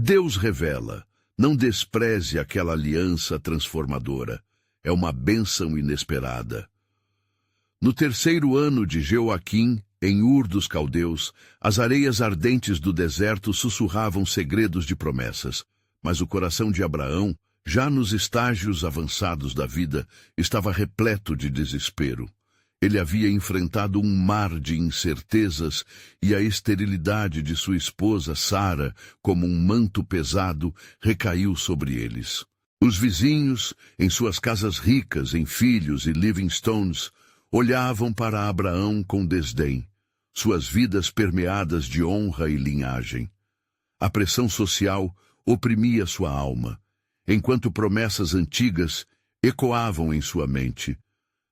Deus revela, não despreze aquela aliança transformadora. É uma bênção inesperada. No terceiro ano de Jeoaquim, em Ur dos Caldeus, as areias ardentes do deserto sussurravam segredos de promessas, mas o coração de Abraão, já nos estágios avançados da vida, estava repleto de desespero. Ele havia enfrentado um mar de incertezas e a esterilidade de sua esposa, Sara, como um manto pesado, recaiu sobre eles. Os vizinhos, em suas casas ricas em filhos e Livingstones, olhavam para Abraão com desdém, suas vidas permeadas de honra e linhagem. A pressão social oprimia sua alma, enquanto promessas antigas ecoavam em sua mente.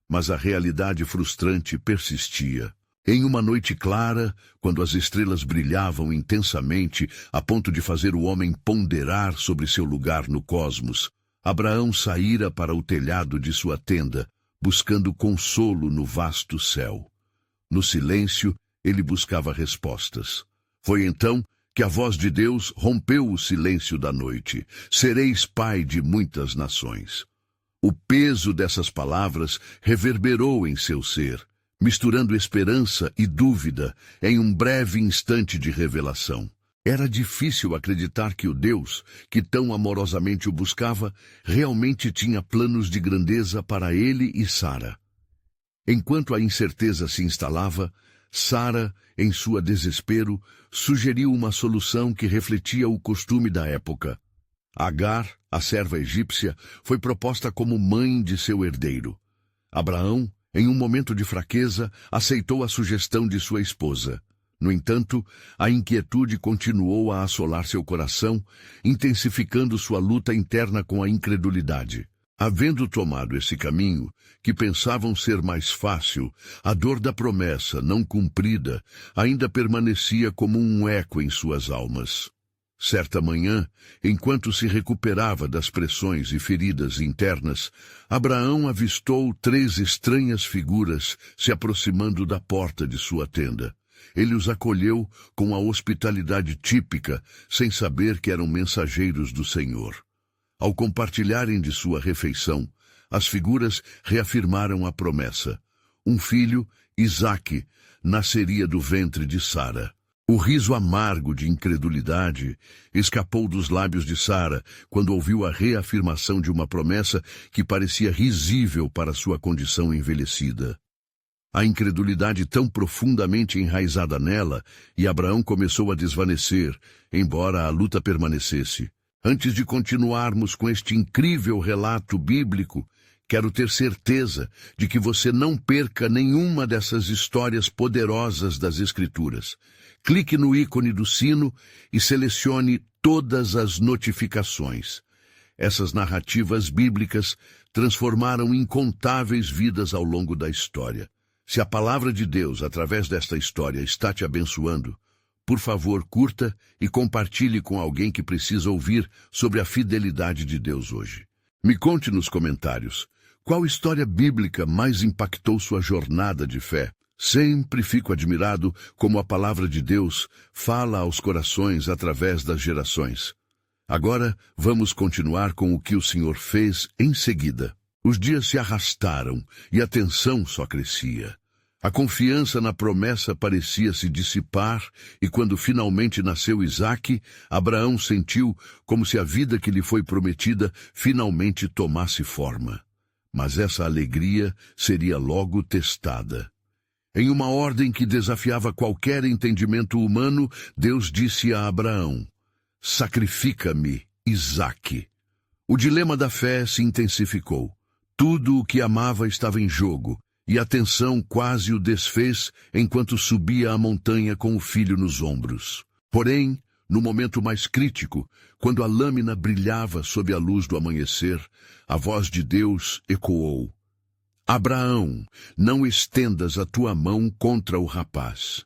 Mas a realidade frustrante persistia. Em uma noite clara, quando as estrelas brilhavam intensamente a ponto de fazer o homem ponderar sobre seu lugar no cosmos, Abraão saíra para o telhado de sua tenda, buscando consolo no vasto céu. No silêncio, ele buscava respostas. Foi então que a voz de Deus rompeu o silêncio da noite. Sereis pai de muitas nações. O peso dessas palavras reverberou em seu ser, misturando esperança e dúvida em um breve instante de revelação. Era difícil acreditar que o Deus, que tão amorosamente o buscava, realmente tinha planos de grandeza para ele e Sara. Enquanto a incerteza se instalava, Sara, em sua desespero, sugeriu uma solução que refletia o costume da época. Agar, a serva egípcia, foi proposta como mãe de seu herdeiro. Abraão, em um momento de fraqueza, aceitou a sugestão de sua esposa. No entanto, a inquietude continuou a assolar seu coração, intensificando sua luta interna com a incredulidade. Havendo tomado esse caminho, que pensavam ser mais fácil, a dor da promessa não cumprida ainda permanecia como um eco em suas almas. Certa manhã, enquanto se recuperava das pressões e feridas internas, Abraão avistou 3 estranhas figuras se aproximando da porta de sua tenda. Ele os acolheu com a hospitalidade típica, sem saber que eram mensageiros do Senhor. Ao compartilharem de sua refeição, as figuras reafirmaram a promessa. Um filho, Isaque, nasceria do ventre de Sara. O riso amargo de incredulidade escapou dos lábios de Sara quando ouviu a reafirmação de uma promessa que parecia risível para sua condição envelhecida. A incredulidade tão profundamente enraizada nela, e Abraão começou a desvanecer, embora a luta permanecesse. Antes de continuarmos com este incrível relato bíblico, quero ter certeza de que você não perca nenhuma dessas histórias poderosas das Escrituras. Clique no ícone do sino e selecione todas as notificações. Essas narrativas bíblicas transformaram incontáveis vidas ao longo da história. Se a palavra de Deus, através desta história, está te abençoando, por favor, curta e compartilhe com alguém que precisa ouvir sobre a fidelidade de Deus hoje. Me conte nos comentários, qual história bíblica mais impactou sua jornada de fé? Sempre fico admirado como a palavra de Deus fala aos corações através das gerações. Agora, vamos continuar com o que o Senhor fez em seguida. Os dias se arrastaram e a tensão só crescia. A confiança na promessa parecia se dissipar e quando finalmente nasceu Isaque, Abraão sentiu como se a vida que lhe foi prometida finalmente tomasse forma. Mas essa alegria seria logo testada. Em uma ordem que desafiava qualquer entendimento humano, Deus disse a Abraão: "Sacrifica-me, Isaque." O dilema da fé se intensificou. Tudo o que amava estava em jogo, e a tensão quase o desfez enquanto subia a montanha com o filho nos ombros. Porém, no momento mais crítico, quando a lâmina brilhava sob a luz do amanhecer, a voz de Deus ecoou: "Abraão, não estendas a tua mão contra o rapaz."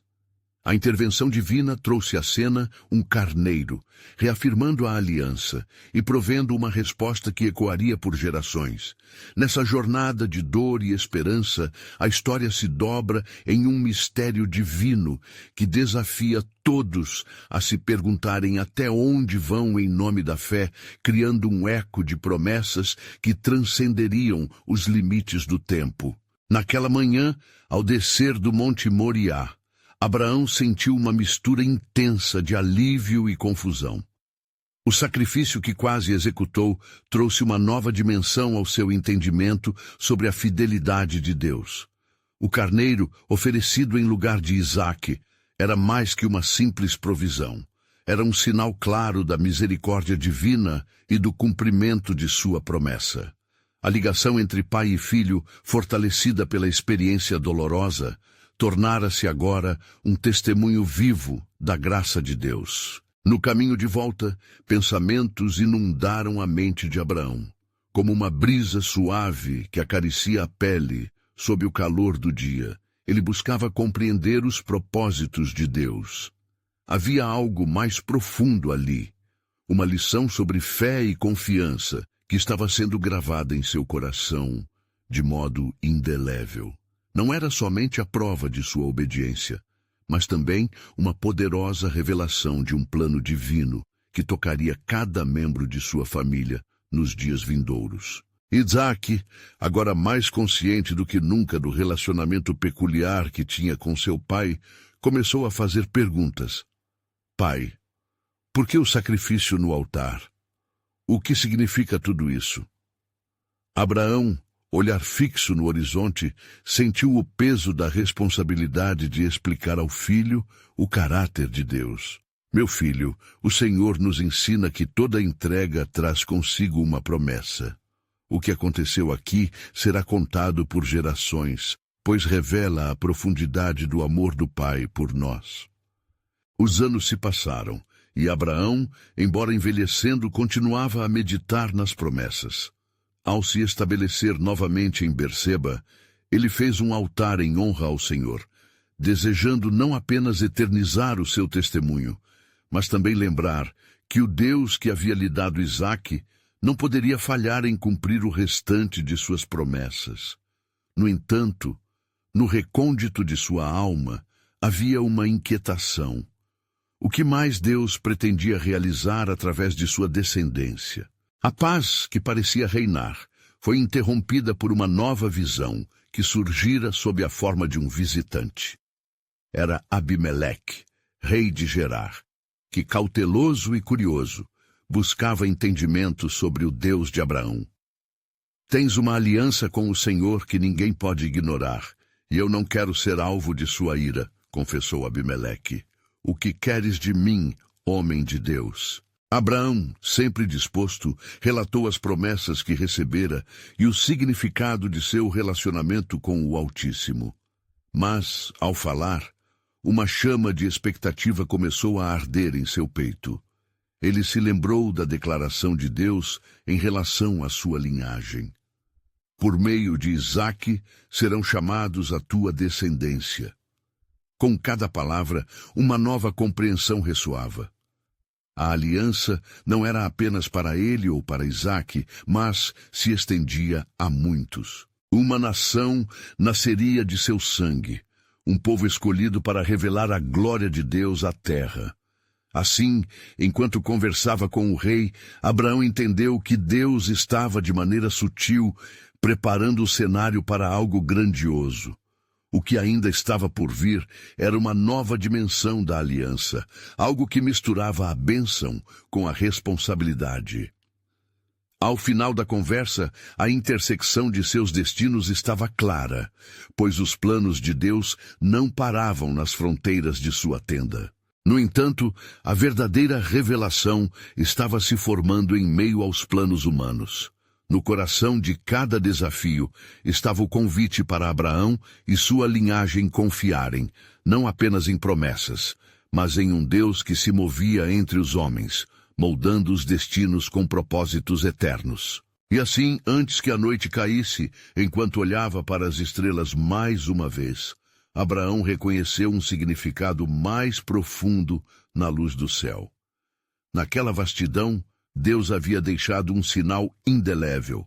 A intervenção divina trouxe à cena um carneiro, reafirmando a aliança e provendo uma resposta que ecoaria por gerações. Nessa jornada de dor e esperança, a história se dobra em um mistério divino que desafia todos a se perguntarem até onde vão em nome da fé, criando um eco de promessas que transcenderiam os limites do tempo. Naquela manhã, ao descer do Monte Moriá, Abraão sentiu uma mistura intensa de alívio e confusão. O sacrifício que quase executou trouxe uma nova dimensão ao seu entendimento sobre a fidelidade de Deus. O carneiro, oferecido em lugar de Isaque, era mais que uma simples provisão. Era um sinal claro da misericórdia divina e do cumprimento de sua promessa. A ligação entre pai e filho, fortalecida pela experiência dolorosa, tornara-se agora um testemunho vivo da graça de Deus. No caminho de volta, pensamentos inundaram a mente de Abraão, como uma brisa suave que acaricia a pele sob o calor do dia. Ele buscava compreender os propósitos de Deus. Havia algo mais profundo ali, uma lição sobre fé e confiança que estava sendo gravada em seu coração de modo indelével. Não era somente a prova de sua obediência, mas também uma poderosa revelação de um plano divino que tocaria cada membro de sua família nos dias vindouros. Isaque, agora mais consciente do que nunca do relacionamento peculiar que tinha com seu pai, começou a fazer perguntas. Pai, por que o sacrifício no altar? O que significa tudo isso? Abraão, olhar fixo no horizonte, sentiu o peso da responsabilidade de explicar ao filho o caráter de Deus. Meu filho, o Senhor nos ensina que toda entrega traz consigo uma promessa. O que aconteceu aqui será contado por gerações, pois revela a profundidade do amor do Pai por nós. Os anos se passaram, e Abraão, embora envelhecendo, continuava a meditar nas promessas. Ao se estabelecer novamente em Berseba, ele fez um altar em honra ao Senhor, desejando não apenas eternizar o seu testemunho, mas também lembrar que o Deus que havia lhe dado Isaque não poderia falhar em cumprir o restante de suas promessas. No entanto, no recôndito de sua alma, havia uma inquietação. O que mais Deus pretendia realizar através de sua descendência? A paz que parecia reinar foi interrompida por uma nova visão que surgira sob a forma de um visitante. Era Abimeleque, rei de Gerar, que, cauteloso e curioso, buscava entendimento sobre o Deus de Abraão. Tens uma aliança com o Senhor que ninguém pode ignorar, e eu não quero ser alvo de sua ira, confessou Abimeleque. O que queres de mim, homem de Deus? Abraão, sempre disposto, relatou as promessas que recebera e o significado de seu relacionamento com o Altíssimo. Mas, ao falar, uma chama de expectativa começou a arder em seu peito. Ele se lembrou da declaração de Deus em relação à sua linhagem. Por meio de Isaque serão chamados a tua descendência. Com cada palavra, uma nova compreensão ressoava. A aliança não era apenas para ele ou para Isaque, mas se estendia a muitos. Uma nação nasceria de seu sangue, um povo escolhido para revelar a glória de Deus à terra. Assim, enquanto conversava com o rei, Abraão entendeu que Deus estava de maneira sutil preparando o cenário para algo grandioso. O que ainda estava por vir era uma nova dimensão da aliança, algo que misturava a bênção com a responsabilidade. Ao final da conversa, a intersecção de seus destinos estava clara, pois os planos de Deus não paravam nas fronteiras de sua tenda. No entanto, a verdadeira revelação estava se formando em meio aos planos humanos. No coração de cada desafio estava o convite para Abraão e sua linhagem confiarem, não apenas em promessas, mas em um Deus que se movia entre os homens, moldando os destinos com propósitos eternos. E assim, antes que a noite caísse, enquanto olhava para as estrelas mais uma vez, Abraão reconheceu um significado mais profundo na luz do céu. Naquela vastidão, Deus havia deixado um sinal indelével.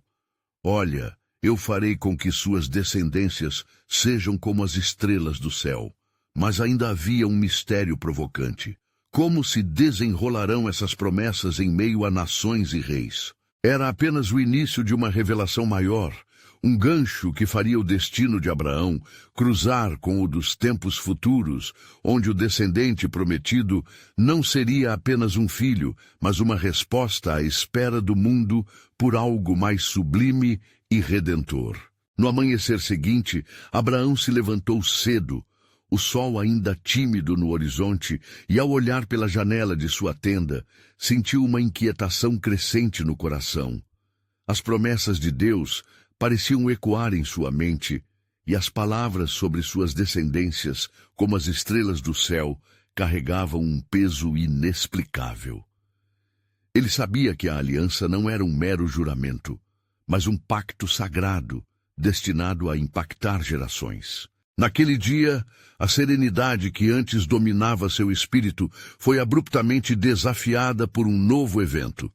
Olha, eu farei com que suas descendências sejam como as estrelas do céu. Mas ainda havia um mistério provocante. Como se desenrolarão essas promessas em meio a nações e reis? Era apenas o início de uma revelação maior, um gancho que faria o destino de Abraão cruzar com o dos tempos futuros, onde o descendente prometido não seria apenas um filho, mas uma resposta à espera do mundo por algo mais sublime e redentor. No amanhecer seguinte, Abraão se levantou cedo, o sol ainda tímido no horizonte, e ao olhar pela janela de sua tenda, sentiu uma inquietação crescente no coração. As promessas de Deus pareciam ecoar em sua mente, e as palavras sobre suas descendências, como as estrelas do céu, carregavam um peso inexplicável. Ele sabia que a aliança não era um mero juramento, mas um pacto sagrado, destinado a impactar gerações. Naquele dia, a serenidade que antes dominava seu espírito foi abruptamente desafiada por um novo evento.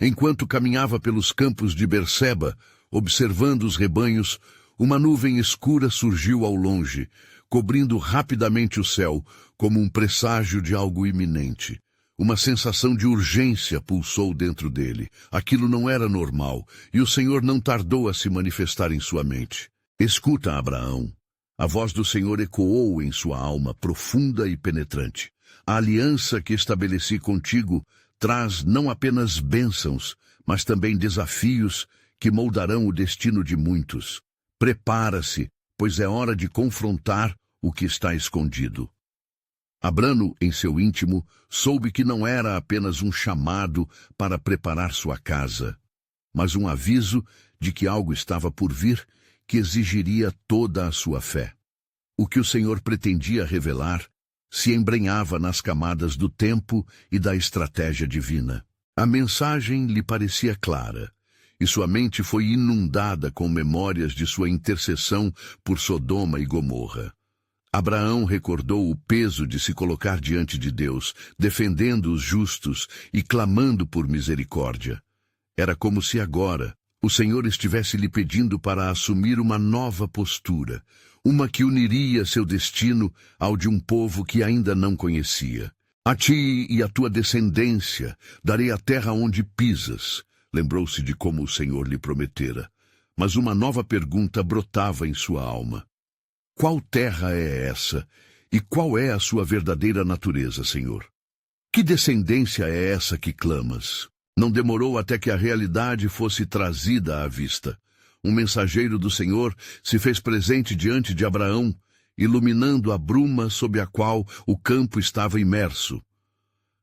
Enquanto caminhava pelos campos de Berseba, observando os rebanhos, uma nuvem escura surgiu ao longe, cobrindo rapidamente o céu, como um presságio de algo iminente. Uma sensação de urgência pulsou dentro dele. Aquilo não era normal, e o Senhor não tardou a se manifestar em sua mente. Escuta, Abraão. A voz do Senhor ecoou em sua alma, profunda e penetrante. A aliança que estabeleci contigo traz não apenas bênçãos, mas também desafios que moldarão o destino de muitos. Prepara-se, pois é hora de confrontar o que está escondido. Abrano, em seu íntimo, soube que não era apenas um chamado para preparar sua casa, mas um aviso de que algo estava por vir que exigiria toda a sua fé. O que o Senhor pretendia revelar se embrenhava nas camadas do tempo e da estratégia divina. A mensagem lhe parecia clara, e sua mente foi inundada com memórias de sua intercessão por Sodoma e Gomorra. Abraão recordou o peso de se colocar diante de Deus, defendendo os justos e clamando por misericórdia. Era como se agora o Senhor estivesse lhe pedindo para assumir uma nova postura, uma que uniria seu destino ao de um povo que ainda não conhecia. A ti e à tua descendência darei a terra onde pisas. Lembrou-se de como o Senhor lhe prometera, mas uma nova pergunta brotava em sua alma. Qual terra é essa, e qual é a sua verdadeira natureza, Senhor? Que descendência é essa que clamas? Não demorou até que a realidade fosse trazida à vista. Um mensageiro do Senhor se fez presente diante de Abraão, iluminando a bruma sob a qual o campo estava imerso.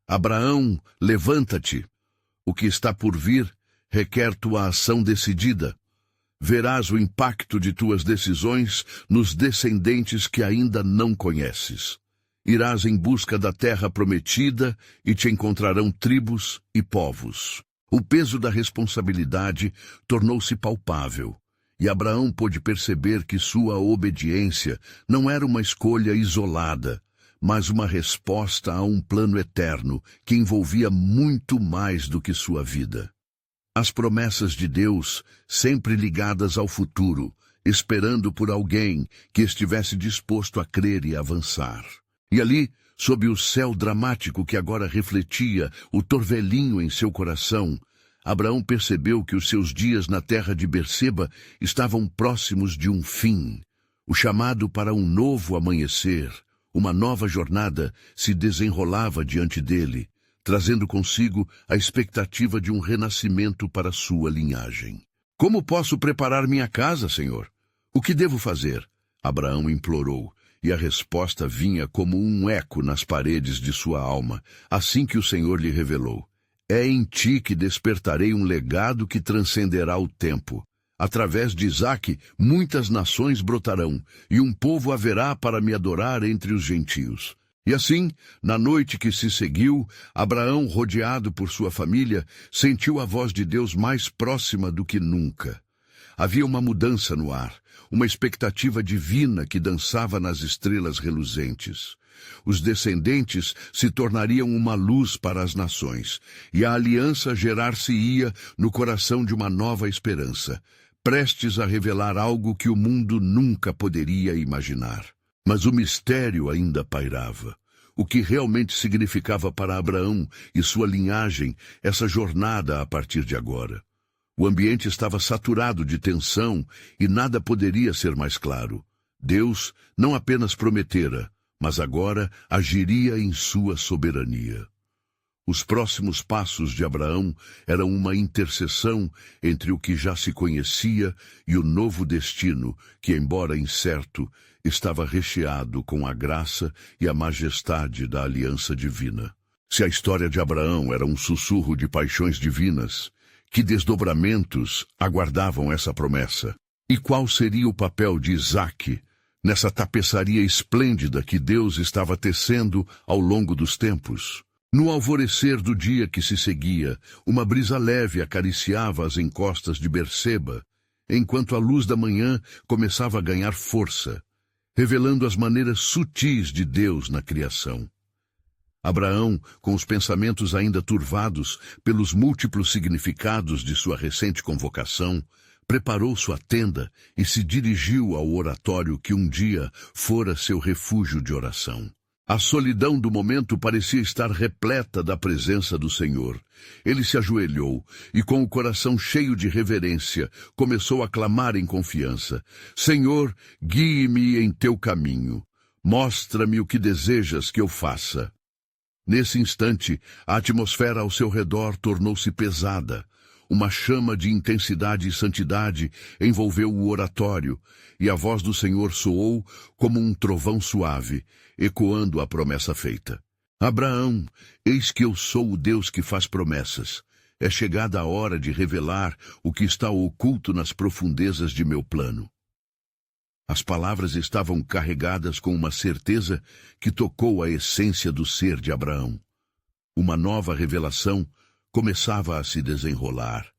Abraão, levanta-te. O que está por vir requer tua ação decidida. Verás o impacto de tuas decisões nos descendentes que ainda não conheces. Irás em busca da terra prometida e te encontrarão tribos e povos. O peso da responsabilidade tornou-se palpável, e Abraão pôde perceber que sua obediência não era uma escolha isolada, mas uma resposta a um plano eterno que envolvia muito mais do que sua vida. As promessas de Deus, sempre ligadas ao futuro, esperando por alguém que estivesse disposto a crer e avançar. E ali, sob o céu dramático que agora refletia o torvelinho em seu coração, Abraão percebeu que os seus dias na terra de Berseba estavam próximos de um fim. O chamado para um novo amanhecer, uma nova jornada, se desenrolava diante dele, trazendo consigo a expectativa de um renascimento para sua linhagem. Como posso preparar minha casa, Senhor? O que devo fazer? Abraão implorou. E a resposta vinha como um eco nas paredes de sua alma, assim que o Senhor lhe revelou. É em ti que despertarei um legado que transcenderá o tempo. Através de Isaque, muitas nações brotarão, e um povo haverá para me adorar entre os gentios. E assim, na noite que se seguiu, Abraão, rodeado por sua família, sentiu a voz de Deus mais próxima do que nunca. Havia uma mudança no ar, uma expectativa divina que dançava nas estrelas reluzentes. Os descendentes se tornariam uma luz para as nações, e a aliança gerar-se-ia no coração de uma nova esperança, prestes a revelar algo que o mundo nunca poderia imaginar. Mas o mistério ainda pairava. O que realmente significava para Abraão e sua linhagem essa jornada a partir de agora? O ambiente estava saturado de tensão e nada poderia ser mais claro. Deus não apenas prometera, mas agora agiria em sua soberania. Os próximos passos de Abraão eram uma interseção entre o que já se conhecia e o novo destino que, embora incerto, estava recheado com a graça e a majestade da aliança divina. Se a história de Abraão era um sussurro de paixões divinas, que desdobramentos aguardavam essa promessa? E qual seria o papel de Isaque nessa tapeçaria esplêndida que Deus estava tecendo ao longo dos tempos? No alvorecer do dia que se seguia, uma brisa leve acariciava as encostas de Berseba, enquanto a luz da manhã começava a ganhar força, revelando as maneiras sutis de Deus na criação. Abraão, com os pensamentos ainda turvados pelos múltiplos significados de sua recente convocação, preparou sua tenda e se dirigiu ao oratório que um dia fora seu refúgio de oração. A solidão do momento parecia estar repleta da presença do Senhor. Ele se ajoelhou e, com o coração cheio de reverência, começou a clamar em confiança: Senhor, guie-me em teu caminho. Mostra-me o que desejas que eu faça. Nesse instante, a atmosfera ao seu redor tornou-se pesada. Uma chama de intensidade e santidade envolveu o oratório, e a voz do Senhor soou como um trovão suave, ecoando a promessa feita. Abraão, eis que eu sou o Deus que faz promessas. É chegada a hora de revelar o que está oculto nas profundezas de meu plano. As palavras estavam carregadas com uma certeza que tocou a essência do ser de Abraão. Uma nova revelação começava a se desenrolar.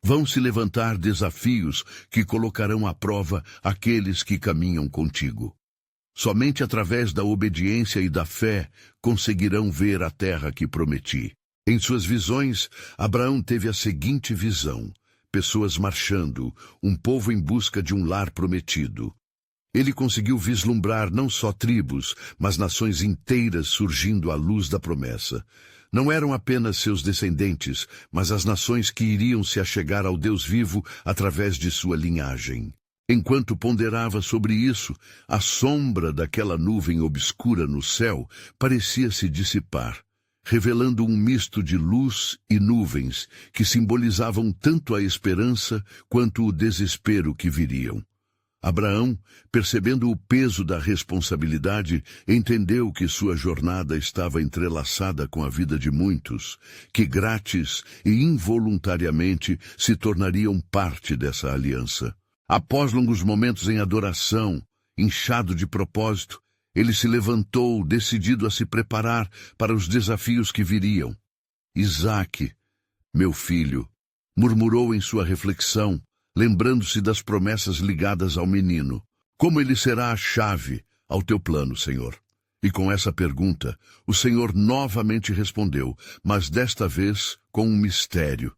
Vão se levantar desafios que colocarão à prova aqueles que caminham contigo. Somente através da obediência e da fé conseguirão ver a terra que prometi. Em suas visões, Abraão teve a seguinte visão: pessoas marchando, um povo em busca de um lar prometido. Ele conseguiu vislumbrar não só tribos, mas nações inteiras surgindo à luz da promessa. Não eram apenas seus descendentes, mas as nações que iriam se achegar ao Deus vivo através de sua linhagem. Enquanto ponderava sobre isso, a sombra daquela nuvem obscura no céu parecia se dissipar, revelando um misto de luz e nuvens que simbolizavam tanto a esperança quanto o desespero que viriam. Abraão, percebendo o peso da responsabilidade, entendeu que sua jornada estava entrelaçada com a vida de muitos, que grátis e involuntariamente se tornariam parte dessa aliança. Após longos momentos em adoração, inchado de propósito, ele se levantou, decidido a se preparar para os desafios que viriam. Isaque, meu filho, murmurou em sua reflexão, lembrando-se das promessas ligadas ao menino. Como ele será a chave ao teu plano, Senhor? E com essa pergunta, o Senhor novamente respondeu, mas desta vez com um mistério.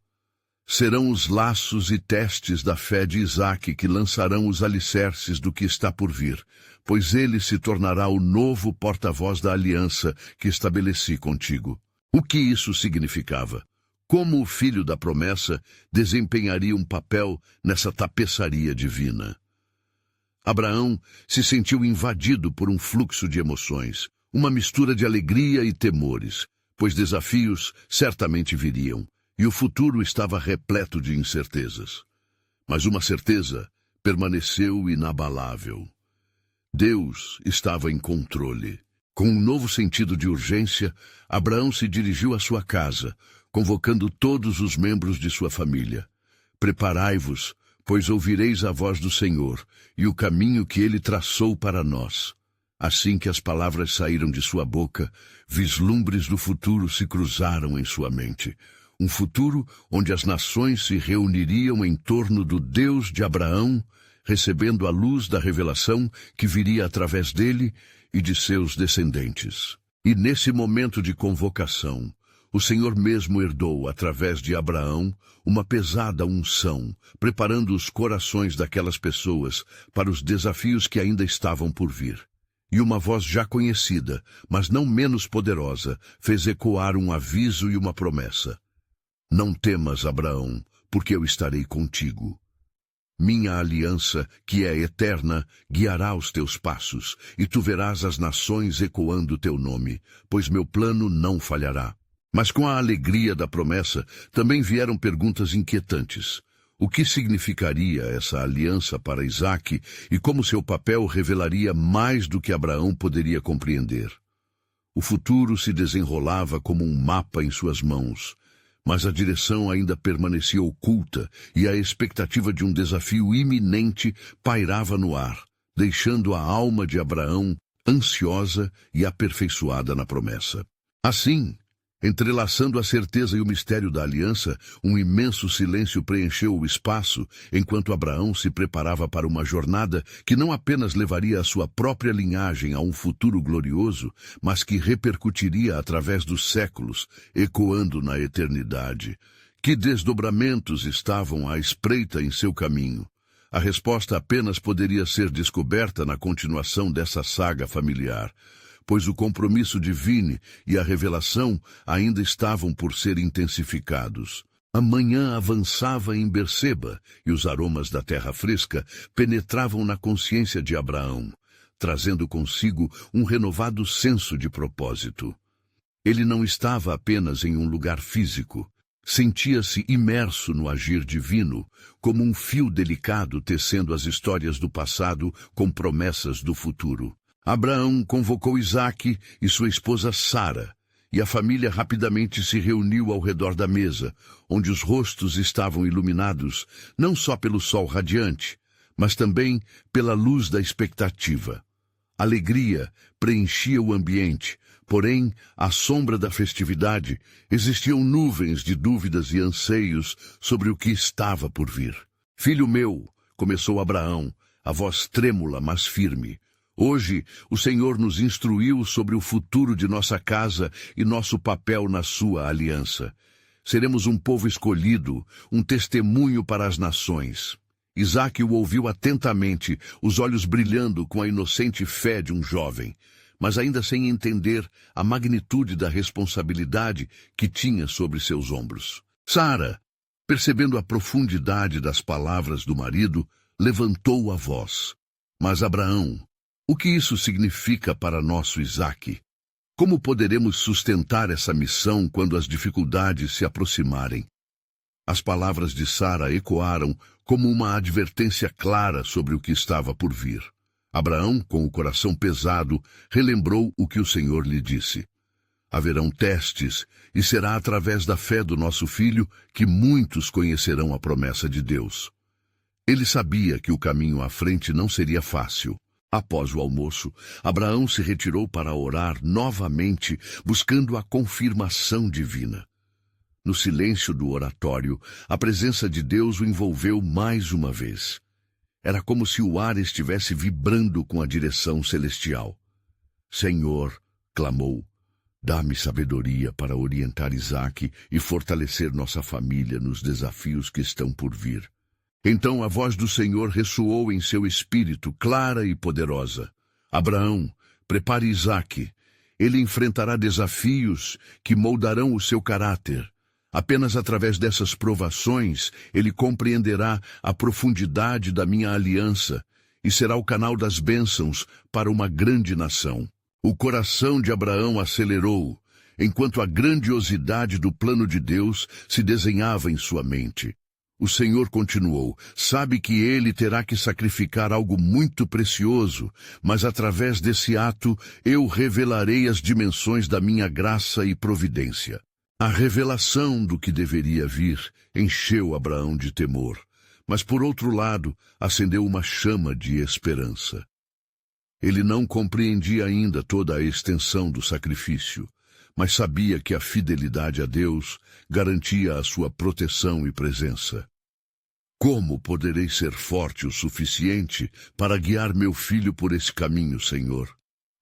Serão os laços e testes da fé de Isaque que lançarão os alicerces do que está por vir, pois ele se tornará o novo porta-voz da aliança que estabeleci contigo. O que isso significava? Como o filho da promessa desempenharia um papel nessa tapeçaria divina? Abraão se sentiu invadido por um fluxo de emoções, uma mistura de alegria e temores, pois desafios certamente viriam, e o futuro estava repleto de incertezas. Mas uma certeza permaneceu inabalável. Deus estava em controle. Com um novo sentido de urgência, Abraão se dirigiu à sua casa, convocando todos os membros de sua família. Preparai-vos, pois ouvireis a voz do Senhor e o caminho que ele traçou para nós. Assim que as palavras saíram de sua boca, vislumbres do futuro se cruzaram em sua mente. um futuro onde as nações se reuniriam em torno do Deus de Abraão, recebendo a luz da revelação que viria através dele e de seus descendentes. E nesse momento de convocação, o Senhor mesmo herdou, através de Abraão, uma pesada unção, preparando os corações daquelas pessoas para os desafios que ainda estavam por vir. E uma voz já conhecida, mas não menos poderosa, fez ecoar um aviso e uma promessa. Não temas, Abraão, porque eu estarei contigo. Minha aliança, que é eterna, guiará os teus passos, e tu verás as nações ecoando teu nome, pois meu plano não falhará. Mas com a alegria da promessa, também vieram perguntas inquietantes. O que significaria essa aliança para Isaque e como seu papel revelaria mais do que Abraão poderia compreender? O futuro se desenrolava como um mapa em suas mãos, mas a direção ainda permanecia oculta e a expectativa de um desafio iminente pairava no ar, deixando a alma de Abraão ansiosa e aperfeiçoada na promessa. Assim, entrelaçando a certeza e o mistério da aliança, um imenso silêncio preencheu o espaço, enquanto Abraão se preparava para uma jornada que não apenas levaria a sua própria linhagem a um futuro glorioso, mas que repercutiria através dos séculos, ecoando na eternidade. Que desdobramentos estavam à espreita em seu caminho? A resposta apenas poderia ser descoberta na continuação dessa saga familiar, pois o compromisso divino e a revelação ainda estavam por ser intensificados. A manhã avançava em Berseba, e os aromas da terra fresca penetravam na consciência de Abraão, trazendo consigo um renovado senso de propósito. Ele não estava apenas em um lugar físico. Sentia-se imerso no agir divino, como um fio delicado tecendo as histórias do passado com promessas do futuro. Abraão convocou Isaque e sua esposa Sara, e a família rapidamente se reuniu ao redor da mesa, onde os rostos estavam iluminados não só pelo sol radiante, mas também pela luz da expectativa. Alegria preenchia o ambiente, porém, à sombra da festividade, existiam nuvens de dúvidas e anseios sobre o que estava por vir. "Filho meu", começou Abraão, a voz trêmula, mas firme, "hoje o Senhor nos instruiu sobre o futuro de nossa casa e nosso papel na sua aliança. Seremos um povo escolhido, um testemunho para as nações." Isaque o ouviu atentamente, os olhos brilhando com a inocente fé de um jovem, mas ainda sem entender a magnitude da responsabilidade que tinha sobre seus ombros. Sara, percebendo a profundidade das palavras do marido, levantou a voz. "Mas Abraão, o que isso significa para nosso Isaque? Como poderemos sustentar essa missão quando as dificuldades se aproximarem?" As palavras de Sara ecoaram como uma advertência clara sobre o que estava por vir. Abraão, com o coração pesado, relembrou o que o Senhor lhe disse. "Haverão testes, e será através da fé do nosso filho que muitos conhecerão a promessa de Deus." Ele sabia que o caminho à frente não seria fácil. Após o almoço, Abraão se retirou para orar novamente, buscando a confirmação divina. No silêncio do oratório, a presença de Deus o envolveu mais uma vez. Era como se o ar estivesse vibrando com a direção celestial. "Senhor", clamou, "dá-me sabedoria para orientar Isaque e fortalecer nossa família nos desafios que estão por vir." Então a voz do Senhor ressoou em seu espírito, clara e poderosa. "Abraão, prepare Isaque. Ele enfrentará desafios que moldarão o seu caráter. Apenas através dessas provações ele compreenderá a profundidade da minha aliança e será o canal das bênçãos para uma grande nação." O coração de Abraão acelerou, enquanto a grandiosidade do plano de Deus se desenhava em sua mente. O Senhor continuou, "Sabe que ele terá que sacrificar algo muito precioso, mas através desse ato eu revelarei as dimensões da minha graça e providência." A revelação do que deveria vir encheu Abraão de temor, mas por outro lado acendeu uma chama de esperança. Ele não compreendia ainda toda a extensão do sacrifício, mas sabia que a fidelidade a Deus garantia a sua proteção e presença. Como poderei ser forte o suficiente para guiar meu filho por esse caminho, Senhor?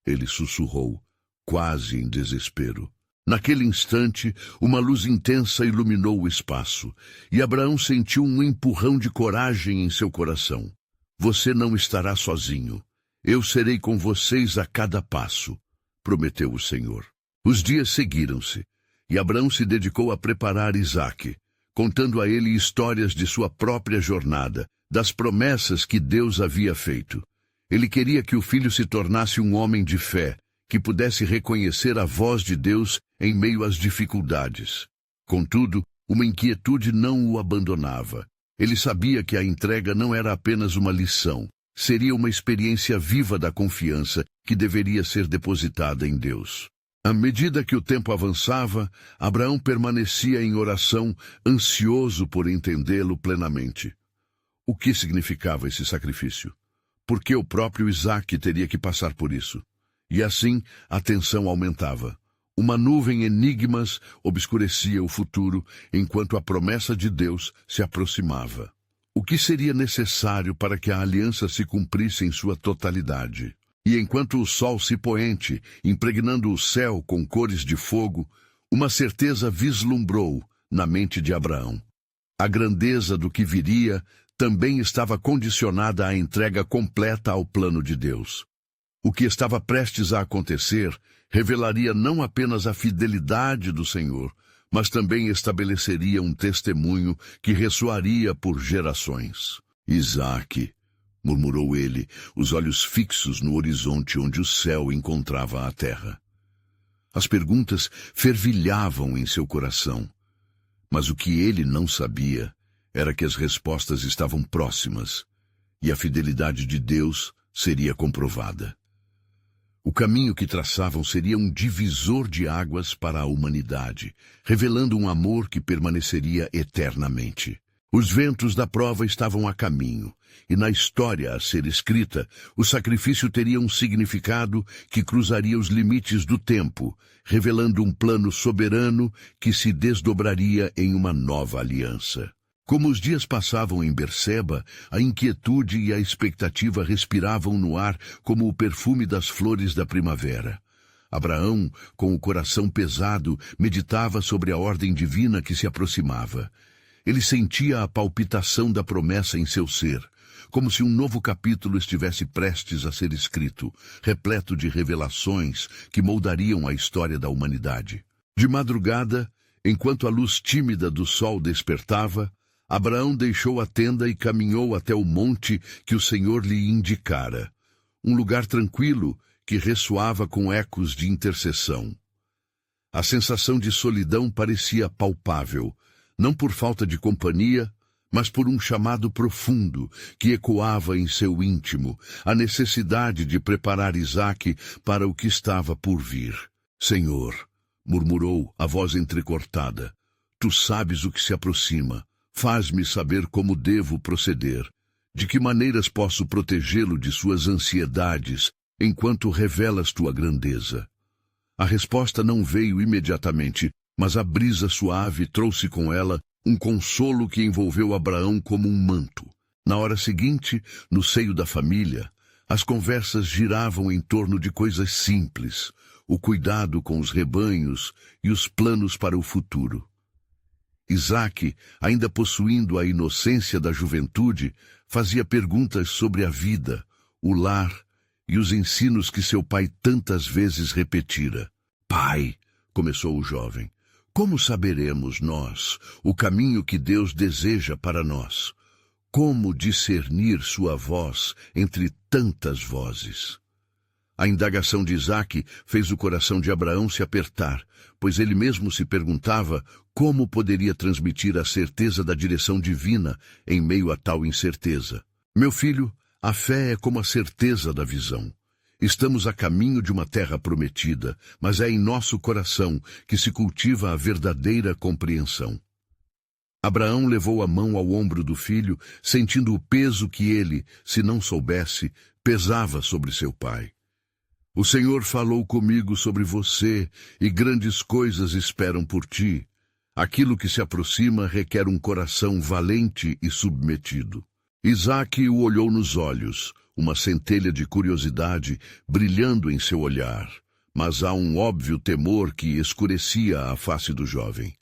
Ele sussurrou, quase em desespero. Naquele instante, uma luz intensa iluminou o espaço, e Abraão sentiu um empurrão de coragem em seu coração. Você não estará sozinho. Eu serei com vocês a cada passo, prometeu o Senhor. Os dias seguiram-se, e Abraão se dedicou a preparar Isaque, contando a ele histórias de sua própria jornada, das promessas que Deus havia feito. Ele queria que o filho se tornasse um homem de fé, que pudesse reconhecer a voz de Deus em meio às dificuldades. Contudo, uma inquietude não o abandonava. Ele sabia que a entrega não era apenas uma lição, seria uma experiência viva da confiança que deveria ser depositada em Deus. À medida que o tempo avançava, Abraão permanecia em oração, ansioso por entendê-lo plenamente. O que significava esse sacrifício? Por que o próprio Isaque teria que passar por isso? E assim, a tensão aumentava. Uma nuvem enigmas obscurecia o futuro, enquanto a promessa de Deus se aproximava. O que seria necessário para que a aliança se cumprisse em sua totalidade? E enquanto o sol se poente, impregnando o céu com cores de fogo, uma certeza vislumbrou na mente de Abraão. A grandeza do que viria também estava condicionada à entrega completa ao plano de Deus. O que estava prestes a acontecer revelaria não apenas a fidelidade do Senhor, mas também estabeleceria um testemunho que ressoaria por gerações. Isaque, murmurou ele, os olhos fixos no horizonte onde o céu encontrava a terra. As perguntas fervilhavam em seu coração, mas o que ele não sabia era que as respostas estavam próximas e a fidelidade de Deus seria comprovada. O caminho que traçavam seria um divisor de águas para a humanidade, revelando um amor que permaneceria eternamente. Os ventos da prova estavam a caminho, e na história a ser escrita, o sacrifício teria um significado que cruzaria os limites do tempo, revelando um plano soberano que se desdobraria em uma nova aliança. Como os dias passavam em Berseba, a inquietude e a expectativa respiravam no ar como o perfume das flores da primavera. Abraão, com o coração pesado, meditava sobre a ordem divina que se aproximava. Ele sentia a palpitação da promessa em seu ser, como se um novo capítulo estivesse prestes a ser escrito, repleto de revelações que moldariam a história da humanidade. De madrugada, enquanto a luz tímida do sol despertava, Abraão deixou a tenda e caminhou até o monte que o Senhor lhe indicara, um lugar tranquilo que ressoava com ecos de intercessão. A sensação de solidão parecia palpável, não por falta de companhia, mas por um chamado profundo que ecoava em seu íntimo, a necessidade de preparar Isaque para o que estava por vir. Senhor, murmurou a voz entrecortada, tu sabes o que se aproxima. Faz-me saber como devo proceder, de que maneiras posso protegê-lo de suas ansiedades, enquanto revelas tua grandeza. A resposta não veio imediatamente, mas a brisa suave trouxe com ela um consolo que envolveu Abraão como um manto. Na hora seguinte, no seio da família, as conversas giravam em torno de coisas simples, o cuidado com os rebanhos e os planos para o futuro. Isaque, ainda possuindo a inocência da juventude, fazia perguntas sobre a vida, o lar e os ensinos que seu pai tantas vezes repetira. Pai, começou o jovem, como saberemos nós o caminho que Deus deseja para nós? Como discernir sua voz entre tantas vozes? A indagação de Isaque fez o coração de Abraão se apertar, pois ele mesmo se perguntava como poderia transmitir a certeza da direção divina em meio a tal incerteza. Meu filho, a fé é como a certeza da visão. Estamos a caminho de uma terra prometida, mas é em nosso coração que se cultiva a verdadeira compreensão. Abraão levou a mão ao ombro do filho, sentindo o peso que ele, se não soubesse, pesava sobre seu pai. O Senhor falou comigo sobre você, e grandes coisas esperam por ti. Aquilo que se aproxima requer um coração valente e submetido. Isaque o olhou nos olhos, uma centelha de curiosidade brilhando em seu olhar, mas há um óbvio temor que escurecia a face do jovem.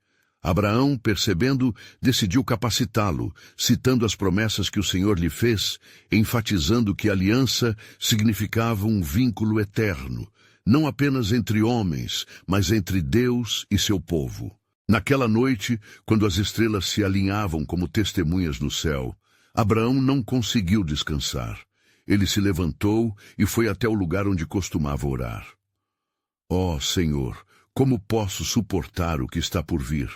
Abraão, percebendo, decidiu capacitá-lo, citando as promessas que o Senhor lhe fez, enfatizando que a aliança significava um vínculo eterno, não apenas entre homens, mas entre Deus e seu povo. Naquela noite, quando as estrelas se alinhavam como testemunhas no céu, Abraão não conseguiu descansar. Ele se levantou e foi até o lugar onde costumava orar. Ó Senhor, como posso suportar o que está por vir?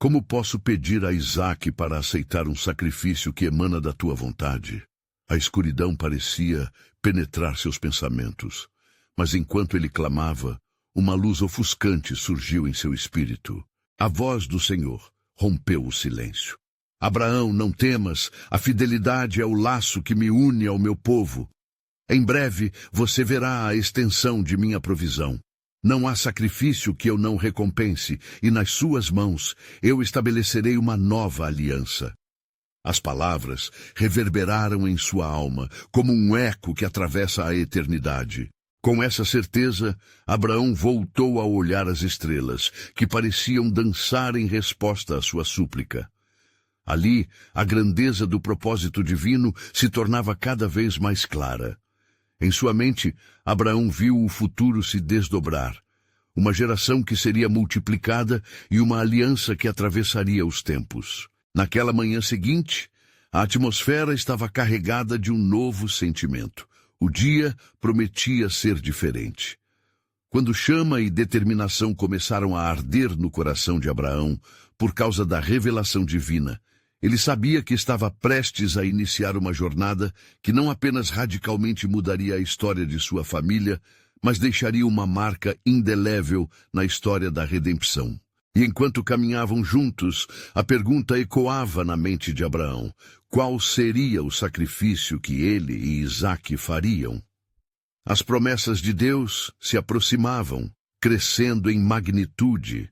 Como posso pedir a Isaque para aceitar um sacrifício que emana da tua vontade? A escuridão parecia penetrar seus pensamentos, mas enquanto ele clamava, uma luz ofuscante surgiu em seu espírito. A voz do Senhor rompeu o silêncio. Abraão, não temas, a fidelidade é o laço que me une ao meu povo. Em breve você verá a extensão de minha provisão. Não há sacrifício que eu não recompense, e nas suas mãos eu estabelecerei uma nova aliança. As palavras reverberaram em sua alma, como um eco que atravessa a eternidade. Com essa certeza, Abraão voltou a olhar as estrelas, que pareciam dançar em resposta à sua súplica. Ali, a grandeza do propósito divino se tornava cada vez mais clara. Em sua mente, Abraão viu o futuro se desdobrar, uma geração que seria multiplicada e uma aliança que atravessaria os tempos. Naquela manhã seguinte, a atmosfera estava carregada de um novo sentimento. O dia prometia ser diferente. Quando chama e determinação começaram a arder no coração de Abraão por causa da revelação divina, ele sabia que estava prestes a iniciar uma jornada que não apenas radicalmente mudaria a história de sua família, mas deixaria uma marca indelével na história da redenção. E enquanto caminhavam juntos, a pergunta ecoava na mente de Abraão: qual seria o sacrifício que ele e Isaque fariam? As promessas de Deus se aproximavam, crescendo em magnitude,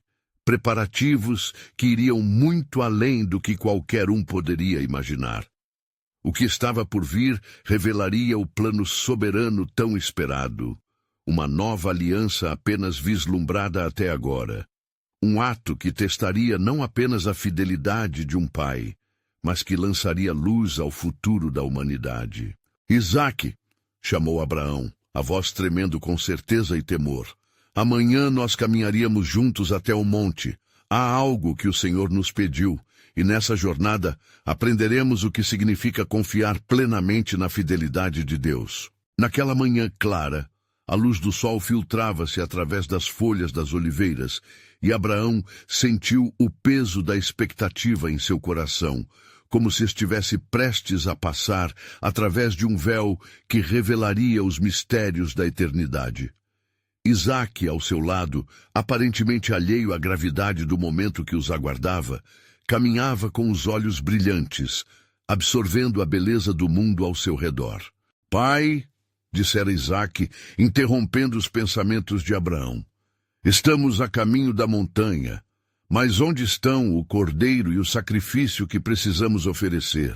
preparativos que iriam muito além do que qualquer um poderia imaginar. O que estava por vir revelaria o plano soberano tão esperado, uma nova aliança apenas vislumbrada até agora, um ato que testaria não apenas a fidelidade de um pai, mas que lançaria luz ao futuro da humanidade. Isaque, chamou Abraão, a voz tremendo com certeza e temor. Amanhã nós caminharíamos juntos até o monte. Há algo que o Senhor nos pediu, e nessa jornada aprenderemos o que significa confiar plenamente na fidelidade de Deus. Naquela manhã clara, a luz do sol filtrava-se através das folhas das oliveiras, e Abraão sentiu o peso da expectativa em seu coração, como se estivesse prestes a passar através de um véu que revelaria os mistérios da eternidade. Isaque, ao seu lado, aparentemente alheio à gravidade do momento que os aguardava, caminhava com os olhos brilhantes, absorvendo a beleza do mundo ao seu redor. Pai, dissera Isaque, interrompendo os pensamentos de Abraão, estamos a caminho da montanha, mas onde estão o cordeiro e o sacrifício que precisamos oferecer?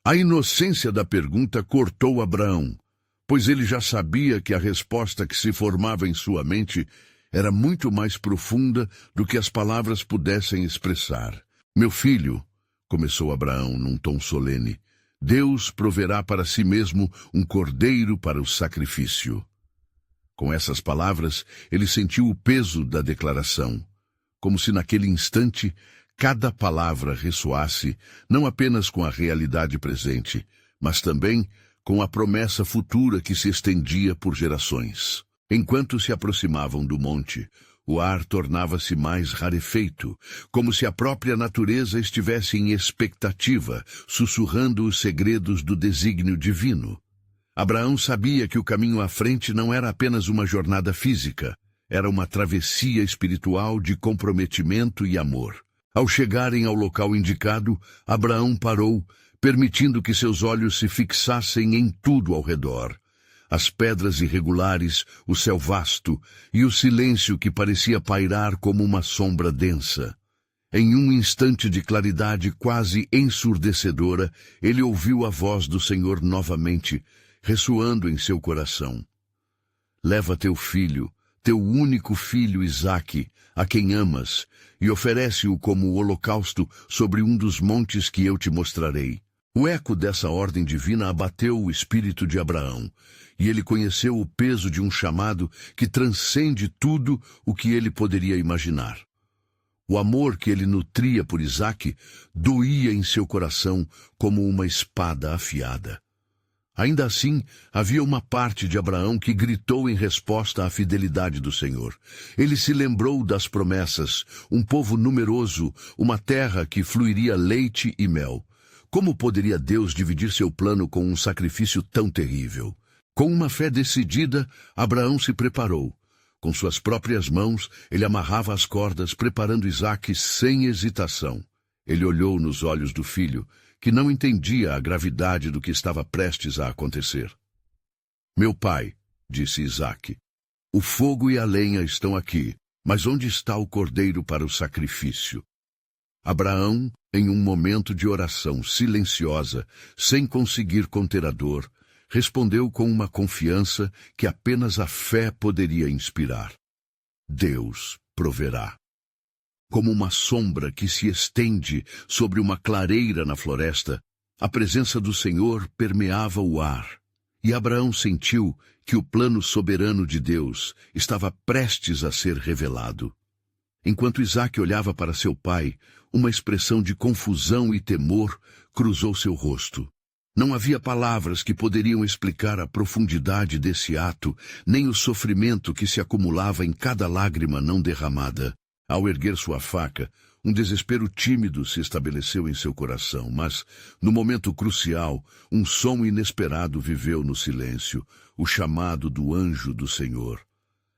A inocência da pergunta cortou Abraão, pois ele já sabia que a resposta que se formava em sua mente era muito mais profunda do que as palavras pudessem expressar. Meu filho, começou Abraão num tom solene, Deus proverá para si mesmo um cordeiro para o sacrifício. Com essas palavras, ele sentiu o peso da declaração, como se naquele instante cada palavra ressoasse não apenas com a realidade presente, mas também com a promessa futura que se estendia por gerações. Enquanto se aproximavam do monte, o ar tornava-se mais rarefeito, como se a própria natureza estivesse em expectativa, sussurrando os segredos do desígnio divino. Abraão sabia que o caminho à frente não era apenas uma jornada física, era uma travessia espiritual de comprometimento e amor. Ao chegarem ao local indicado, Abraão parou, permitindo que seus olhos se fixassem em tudo ao redor. as pedras irregulares, o céu vasto e o silêncio que parecia pairar como uma sombra densa. Em um instante de claridade quase ensurdecedora, ele ouviu a voz do Senhor novamente, ressoando em seu coração. Leva teu filho, teu único filho Isaque, a quem amas, e oferece-o como holocausto sobre um dos montes que eu te mostrarei. O eco dessa ordem divina abateu o espírito de Abraão, e ele conheceu o peso de um chamado que transcende tudo o que ele poderia imaginar. O amor que ele nutria por Isaque doía em seu coração como uma espada afiada. Ainda assim, havia uma parte de Abraão que gritou em resposta à fidelidade do Senhor. Ele se lembrou das promessas, um povo numeroso, uma terra que fluiria leite e mel. Como poderia Deus dividir seu plano com um sacrifício tão terrível? Com uma fé decidida, Abraão se preparou. Com suas próprias mãos, ele amarrava as cordas, preparando Isaque sem hesitação. Ele olhou nos olhos do filho, que não entendia a gravidade do que estava prestes a acontecer. Meu pai, disse Isaque, o fogo e a lenha estão aqui, mas onde está o cordeiro para o sacrifício? Abraão, em um momento de oração silenciosa, sem conseguir conter a dor, respondeu com uma confiança que apenas a fé poderia inspirar. Deus proverá. Como uma sombra que se estende sobre uma clareira na floresta, a presença do Senhor permeava o ar, e Abraão sentiu que o plano soberano de Deus estava prestes a ser revelado. Enquanto Isaque olhava para seu pai, uma expressão de confusão e temor cruzou seu rosto. Não havia palavras que poderiam explicar a profundidade desse ato, nem o sofrimento que se acumulava em cada lágrima não derramada. Ao erguer sua faca, um desespero tímido se estabeleceu em seu coração, mas, no momento crucial, um som inesperado viveu no silêncio, o chamado do anjo do Senhor.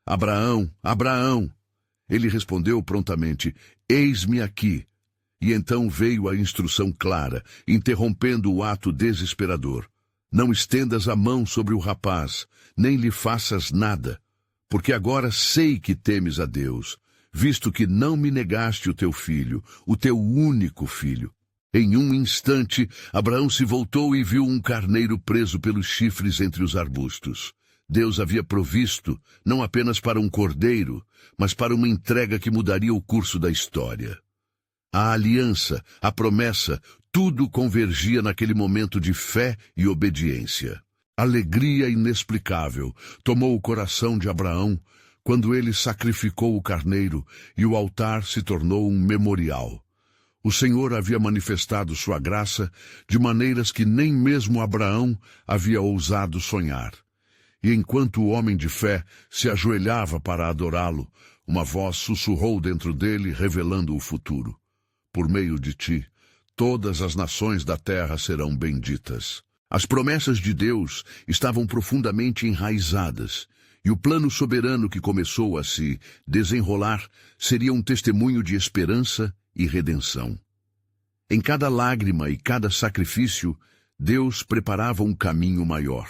Abraão, Abraão! Ele respondeu prontamente, eis-me aqui. E então veio a instrução clara, interrompendo o ato desesperador. Não estendas a mão sobre o rapaz, nem lhe faças nada, porque agora sei que temes a Deus, visto que não me negaste o teu filho, o teu único filho. Em um instante, Abraão se voltou e viu um carneiro preso pelos chifres entre os arbustos. Deus havia provisto, não apenas para um cordeiro, mas para uma entrega que mudaria o curso da história. A aliança, a promessa, tudo convergia naquele momento de fé e obediência. Alegria inexplicável tomou o coração de Abraão quando ele sacrificou o carneiro e o altar se tornou um memorial. O Senhor havia manifestado sua graça de maneiras que nem mesmo Abraão havia ousado sonhar. E enquanto o homem de fé se ajoelhava para adorá-lo, uma voz sussurrou dentro dele, revelando o futuro. Por meio de ti, todas as nações da terra serão benditas. As promessas de Deus estavam profundamente enraizadas, e o plano soberano que começou a se desenrolar seria um testemunho de esperança e redenção. Em cada lágrima e cada sacrifício, Deus preparava um caminho maior,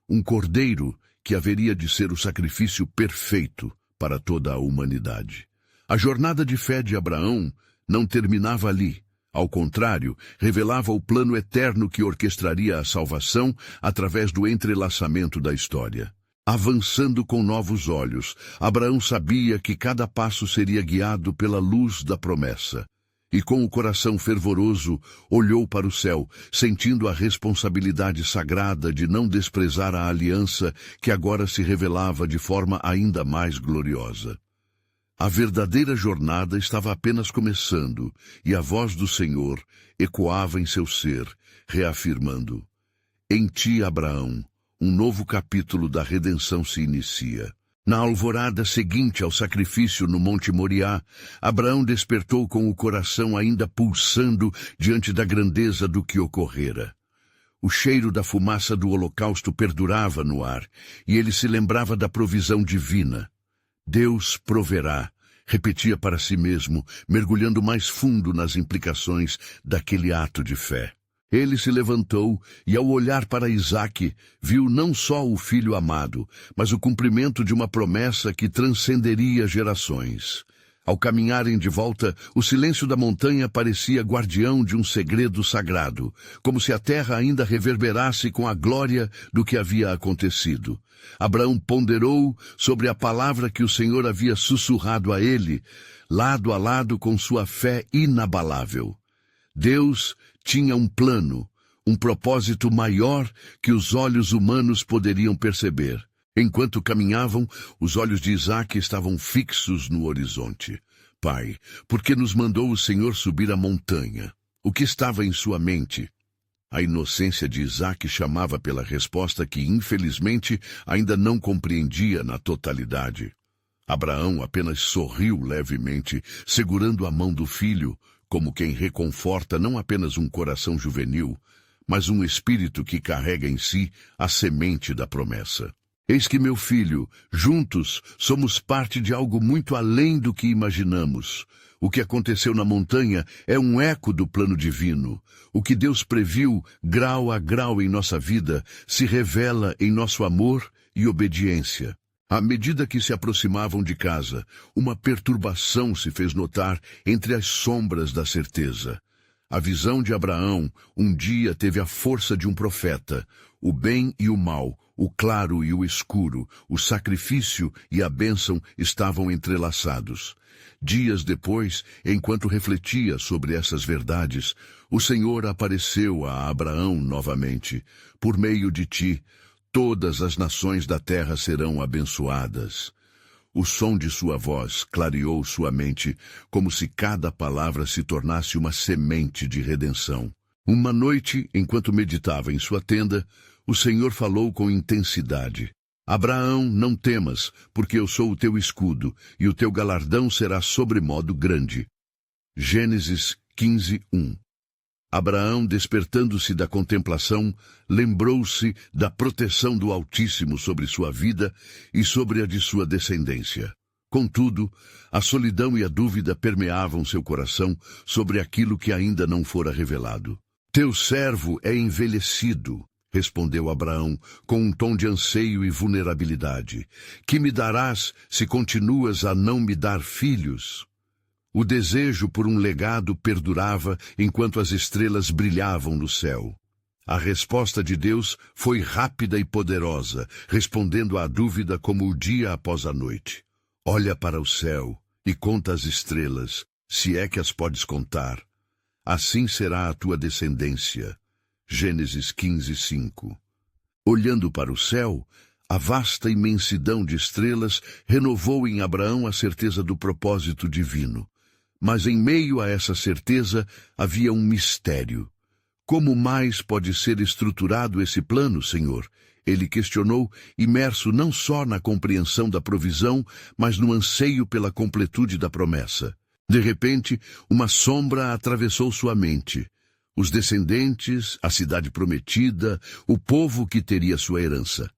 um cordeiro que haveria de ser o sacrifício perfeito para toda a humanidade. A jornada de fé de Abraão não terminava ali. Ao contrário, revelava o plano eterno que orquestraria a salvação através do entrelaçamento da história. Avançando com novos olhos, Abraão sabia que cada passo seria guiado pela luz da promessa. E com o coração fervoroso, olhou para o céu, sentindo a responsabilidade sagrada de não desprezar a aliança que agora se revelava de forma ainda mais gloriosa. A verdadeira jornada estava apenas começando, e a voz do Senhor ecoava em seu ser, reafirmando: em ti, Abraão, um novo capítulo da redenção se inicia. Na alvorada seguinte ao sacrifício no Monte Moriá, Abraão despertou com o coração ainda pulsando diante da grandeza do que ocorrera. O cheiro da fumaça do holocausto perdurava no ar, e ele se lembrava da provisão divina. Deus proverá, repetia para si mesmo, mergulhando mais fundo nas implicações daquele ato de fé. Ele se levantou e, ao olhar para Isaque, viu não só o filho amado, mas o cumprimento de uma promessa que transcenderia gerações. Ao caminharem de volta, o silêncio da montanha parecia guardião de um segredo sagrado, como se a terra ainda reverberasse com a glória do que havia acontecido. Abraão ponderou sobre a palavra que o Senhor havia sussurrado a ele, lado a lado com sua fé inabalável. Deus tinha um plano, um propósito maior que os olhos humanos poderiam perceber. Enquanto caminhavam, os olhos de Isaque estavam fixos no horizonte. Pai, por que nos mandou o Senhor subir a montanha? O que estava em sua mente? A inocência de Isaque chamava pela resposta que, infelizmente, ainda não compreendia na totalidade. Abraão apenas sorriu levemente, segurando a mão do filho, como quem reconforta não apenas um coração juvenil, mas um espírito que carrega em si a semente da promessa. Eis que, meu filho, juntos somos parte de algo muito além do que imaginamos. O que aconteceu na montanha é um eco do plano divino. O que Deus previu, grau a grau em nossa vida, se revela em nosso amor e obediência. À medida que se aproximavam de casa, uma perturbação se fez notar entre as sombras da certeza. A visão de Abraão um dia teve a força de um profeta. O bem e o mal, o claro e o escuro, o sacrifício e a bênção estavam entrelaçados. Dias depois, enquanto refletia sobre essas verdades, o Senhor apareceu a Abraão novamente. Por meio de ti, todas as nações da terra serão abençoadas. O som de sua voz clareou sua mente, como se cada palavra se tornasse uma semente de redenção. Uma noite, enquanto meditava em sua tenda, o Senhor falou com intensidade. Abraão, não temas, porque eu sou o teu escudo, e o teu galardão será sobremodo grande. Gênesis 15:1. Abraão, despertando-se da contemplação, lembrou-se da proteção do Altíssimo sobre sua vida e sobre a de sua descendência. Contudo, a solidão e a dúvida permeavam seu coração sobre aquilo que ainda não fora revelado. Teu servo é envelhecido, respondeu Abraão, com um tom de anseio e vulnerabilidade. Que me darás se continuas a não me dar filhos? O desejo por um legado perdurava enquanto as estrelas brilhavam no céu. A resposta de Deus foi rápida e poderosa, respondendo à dúvida como o dia após a noite. Olha para o céu e conta as estrelas, se é que as podes contar. Assim será a tua descendência. Gênesis 15:5. Olhando para o céu, a vasta imensidão de estrelas renovou em Abraão a certeza do propósito divino. Mas em meio a essa certeza havia um mistério. Como mais pode ser estruturado esse plano, Senhor? Ele questionou, imerso não só na compreensão da provisão, mas no anseio pela completude da promessa. De repente, uma sombra atravessou sua mente. Os descendentes, a cidade prometida, o povo que teria sua herança.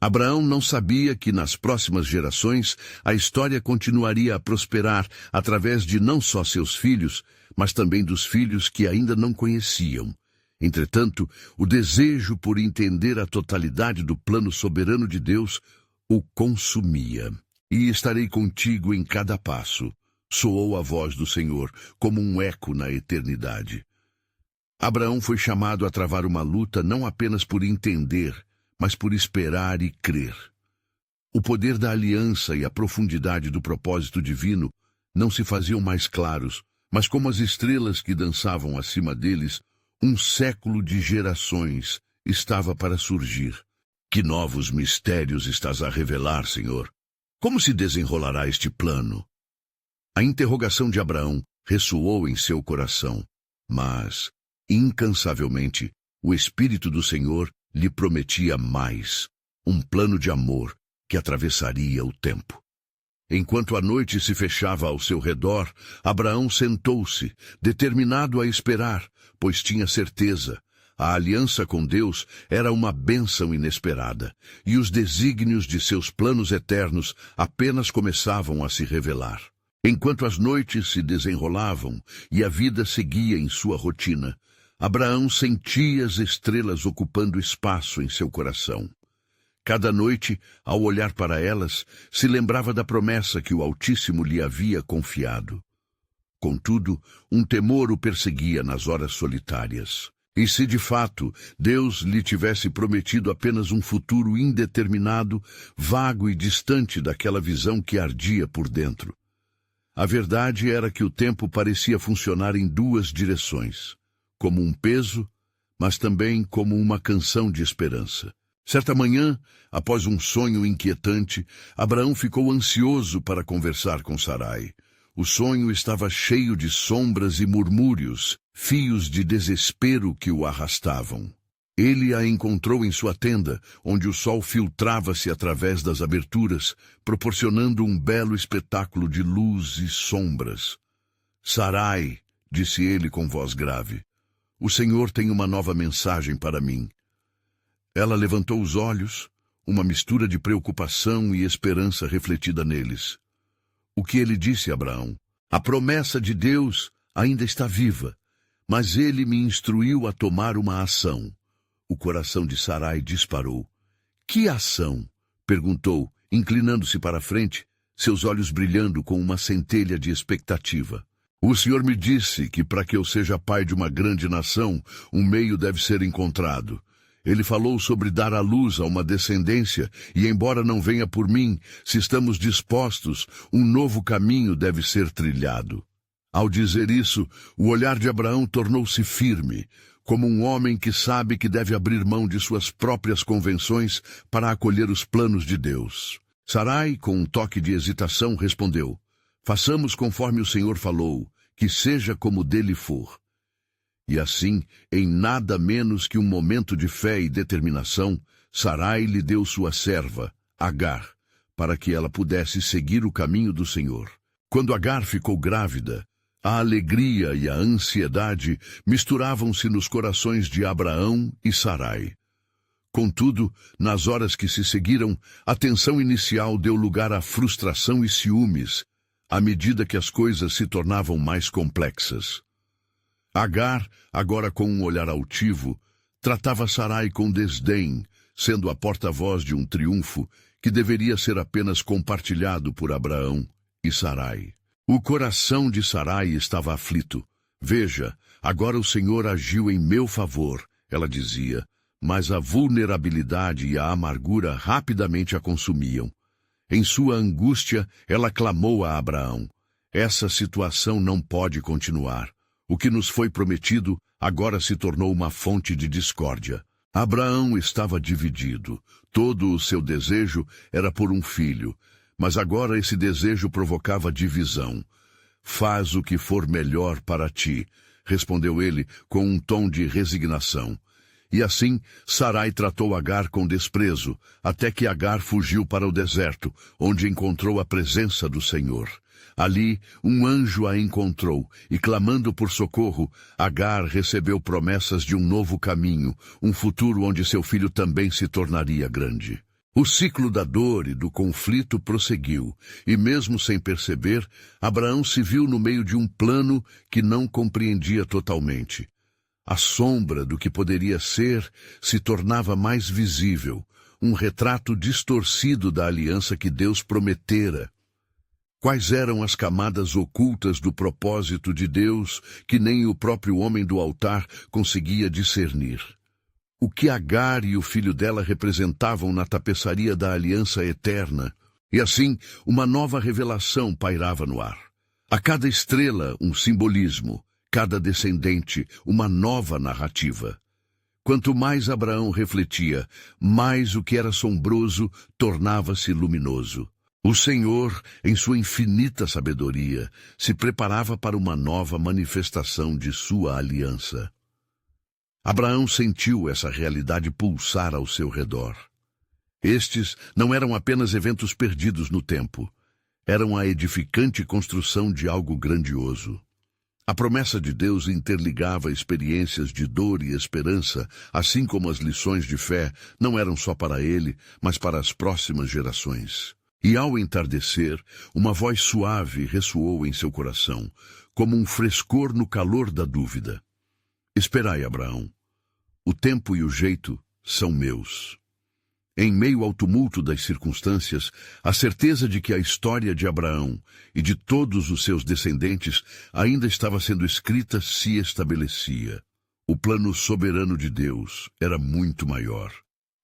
Abraão não sabia que nas próximas gerações a história continuaria a prosperar através de não só seus filhos, mas também dos filhos que ainda não conheciam. Entretanto, o desejo por entender a totalidade do plano soberano de Deus o consumia. E estarei contigo em cada passo, soou a voz do Senhor, como um eco na eternidade. Abraão foi chamado a travar uma luta não apenas por entender, mas por esperar e crer. O poder da aliança e a profundidade do propósito divino não se faziam mais claros, mas como as estrelas que dançavam acima deles, um século de gerações estava para surgir. Que novos mistérios estás a revelar, Senhor? Como se desenrolará este plano? A interrogação de Abraão ressoou em seu coração, mas, incansavelmente, o Espírito do Senhor lhe prometia mais, um plano de amor que atravessaria o tempo. Enquanto a noite se fechava ao seu redor, Abraão sentou-se, determinado a esperar, pois tinha certeza. A aliança com Deus era uma bênção inesperada, e os desígnios de seus planos eternos apenas começavam a se revelar. Enquanto as noites se desenrolavam e a vida seguia em sua rotina, Abraão sentia as estrelas ocupando espaço em seu coração. Cada noite, ao olhar para elas, se lembrava da promessa que o Altíssimo lhe havia confiado. Contudo, um temor o perseguia nas horas solitárias. E se de fato Deus lhe tivesse prometido apenas um futuro indeterminado, vago e distante daquela visão que ardia por dentro? A verdade era que o tempo parecia funcionar em duas direções, como um peso, mas também como uma canção de esperança. Certa manhã, após um sonho inquietante, Abraão ficou ansioso para conversar com Sarai. O sonho estava cheio de sombras e murmúrios, fios de desespero que o arrastavam. Ele a encontrou em sua tenda, onde o sol filtrava-se através das aberturas, proporcionando um belo espetáculo de luz e sombras. Sarai, disse ele com voz grave, o Senhor tem uma nova mensagem para mim. Ela levantou os olhos, uma mistura de preocupação e esperança refletida neles. O que ele disse a Abraão? A promessa de Deus ainda está viva, mas ele me instruiu a tomar uma ação. O coração de Sarai disparou. Que ação? Perguntou, inclinando-se para a frente, seus olhos brilhando com uma centelha de expectativa. O Senhor me disse que para que eu seja pai de uma grande nação, um meio deve ser encontrado. Ele falou sobre dar à luz a uma descendência, e embora não venha por mim, se estamos dispostos, um novo caminho deve ser trilhado. Ao dizer isso, o olhar de Abraão tornou-se firme, como um homem que sabe que deve abrir mão de suas próprias convenções para acolher os planos de Deus. Sarai, com um toque de hesitação, respondeu, façamos conforme o Senhor falou, que seja como dele for. E assim, em nada menos que um momento de fé e determinação, Sarai lhe deu sua serva, Agar, para que ela pudesse seguir o caminho do Senhor. Quando Agar ficou grávida, a alegria e a ansiedade misturavam-se nos corações de Abraão e Sarai. Contudo, nas horas que se seguiram, a tensão inicial deu lugar à frustração e ciúmes, à medida que as coisas se tornavam mais complexas. Agar, agora com um olhar altivo, tratava Sarai com desdém, sendo a porta-voz de um triunfo que deveria ser apenas compartilhado por Abraão e Sarai. O coração de Sarai estava aflito. Veja, agora o Senhor agiu em meu favor, ela dizia, mas a vulnerabilidade e a amargura rapidamente a consumiam. Em sua angústia, ela clamou a Abraão, essa situação não pode continuar. O que nos foi prometido agora se tornou uma fonte de discórdia. Abraão estava dividido. Todo o seu desejo era por um filho, mas agora esse desejo provocava divisão. Faz o que for melhor para ti, respondeu ele com um tom de resignação. E assim, Sarai tratou Agar com desprezo, até que Agar fugiu para o deserto, onde encontrou a presença do Senhor. Ali, um anjo a encontrou, e clamando por socorro, Agar recebeu promessas de um novo caminho, um futuro onde seu filho também se tornaria grande. O ciclo da dor e do conflito prosseguiu, e mesmo sem perceber, Abraão se viu no meio de um plano que não compreendia totalmente. A sombra do que poderia ser se tornava mais visível, um retrato distorcido da aliança que Deus prometera. Quais eram as camadas ocultas do propósito de Deus que nem o próprio homem do altar conseguia discernir? O que Agar e o filho dela representavam na tapeçaria da aliança eterna? E assim, uma nova revelação pairava no ar. A cada estrela, um simbolismo. Cada descendente, uma nova narrativa. Quanto mais Abraão refletia, mais o que era sombroso tornava-se luminoso. O Senhor, em sua infinita sabedoria, se preparava para uma nova manifestação de sua aliança. Abraão sentiu essa realidade pulsar ao seu redor. Estes não eram apenas eventos perdidos no tempo, eram a edificante construção de algo grandioso. A promessa de Deus interligava experiências de dor e esperança, assim como as lições de fé não eram só para ele, mas para as próximas gerações. E ao entardecer, uma voz suave ressoou em seu coração, como um frescor no calor da dúvida. Esperai, Abraão. O tempo e o jeito são meus. Em meio ao tumulto das circunstâncias, a certeza de que a história de Abraão e de todos os seus descendentes ainda estava sendo escrita se estabelecia. O plano soberano de Deus era muito maior,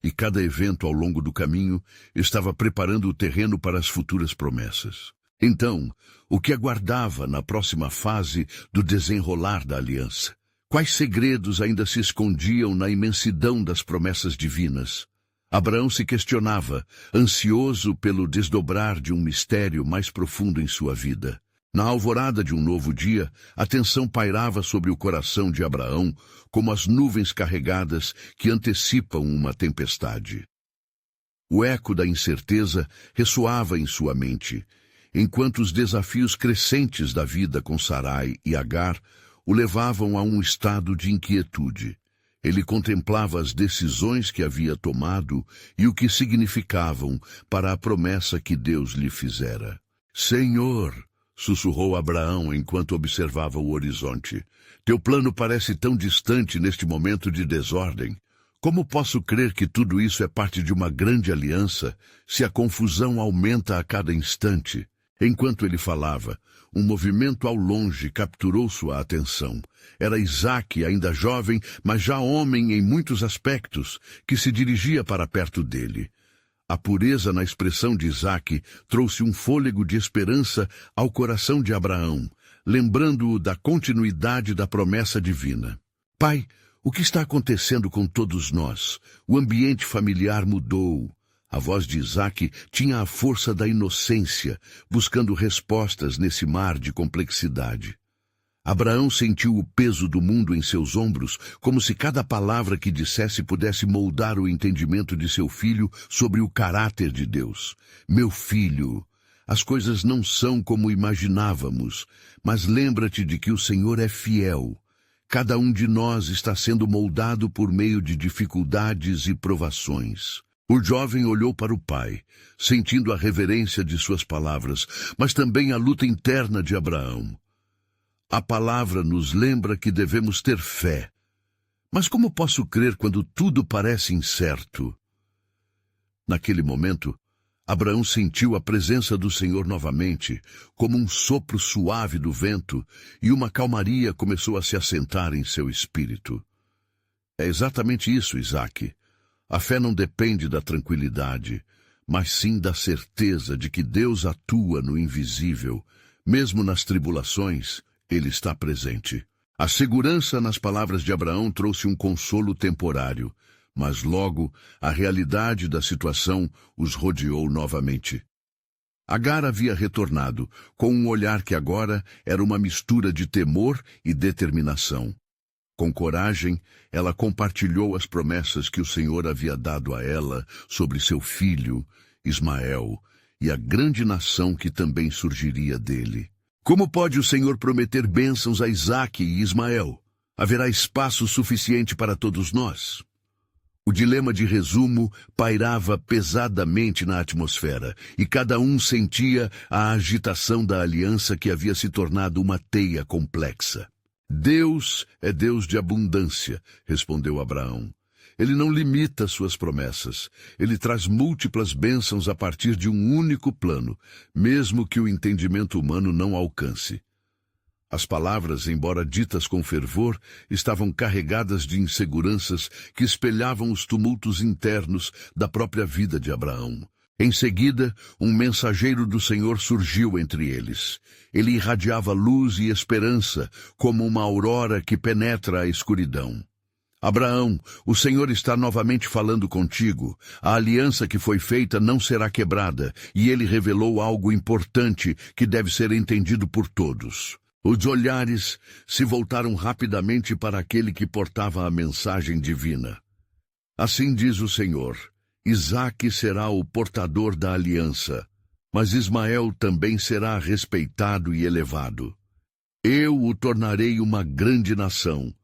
e cada evento ao longo do caminho estava preparando o terreno para as futuras promessas. Então, o que aguardava na próxima fase do desenrolar da aliança? Quais segredos ainda se escondiam na imensidão das promessas divinas? Abraão se questionava, ansioso pelo desdobrar de um mistério mais profundo em sua vida. Na alvorada de um novo dia, a tensão pairava sobre o coração de Abraão como as nuvens carregadas que antecipam uma tempestade. O eco da incerteza ressoava em sua mente, enquanto os desafios crescentes da vida com Sarai e Agar o levavam a um estado de inquietude. Ele contemplava as decisões que havia tomado e o que significavam para a promessa que Deus lhe fizera. Senhor, sussurrou Abraão enquanto observava o horizonte, teu plano parece tão distante neste momento de desordem. Como posso crer que tudo isso é parte de uma grande aliança, se a confusão aumenta a cada instante? Enquanto ele falava, um movimento ao longe capturou sua atenção. Era Isaque, ainda jovem, mas já homem em muitos aspectos, que se dirigia para perto dele. A pureza na expressão de Isaque trouxe um fôlego de esperança ao coração de Abraão, lembrando-o da continuidade da promessa divina. Pai, o que está acontecendo com todos nós? O ambiente familiar mudou. A voz de Isaque tinha a força da inocência, buscando respostas nesse mar de complexidade. Abraão sentiu o peso do mundo em seus ombros, como se cada palavra que dissesse pudesse moldar o entendimento de seu filho sobre o caráter de Deus. Meu filho, as coisas não são como imaginávamos, mas lembra-te de que o Senhor é fiel. Cada um de nós está sendo moldado por meio de dificuldades e provações. O jovem olhou para o pai, sentindo a reverência de suas palavras, mas também a luta interna de Abraão. A palavra nos lembra que devemos ter fé. Mas como posso crer quando tudo parece incerto? Naquele momento, Abraão sentiu a presença do Senhor novamente, como um sopro suave do vento, e uma calmaria começou a se assentar em seu espírito. É exatamente isso, Isaque. A fé não depende da tranquilidade, mas sim da certeza de que Deus atua no invisível. Mesmo nas tribulações, Ele está presente. A segurança nas palavras de Abraão trouxe um consolo temporário, mas logo a realidade da situação os rodeou novamente. Agar havia retornado, com um olhar que agora era uma mistura de temor e determinação. Com coragem, ela compartilhou as promessas que o Senhor havia dado a ela sobre seu filho, Ismael, e a grande nação que também surgiria dele. Como pode o Senhor prometer bênçãos a Isaque e Ismael? Haverá espaço suficiente para todos nós? O dilema de resumo pairava pesadamente na atmosfera, e cada um sentia a agitação da aliança que havia se tornado uma teia complexa. Deus é Deus de abundância, respondeu Abraão. Ele não limita suas promessas. Ele traz múltiplas bênçãos a partir de um único plano, mesmo que o entendimento humano não alcance. As palavras, embora ditas com fervor, estavam carregadas de inseguranças que espelhavam os tumultos internos da própria vida de Abraão. Em seguida, um mensageiro do Senhor surgiu entre eles. Ele irradiava luz e esperança, como uma aurora que penetra a escuridão. Abraão, o Senhor está novamente falando contigo. A aliança que foi feita não será quebrada, e ele revelou algo importante que deve ser entendido por todos. Os olhares se voltaram rapidamente para aquele que portava a mensagem divina. Assim diz o Senhor: Isaque será o portador da aliança, mas Ismael também será respeitado e elevado. Eu o tornarei uma grande nação,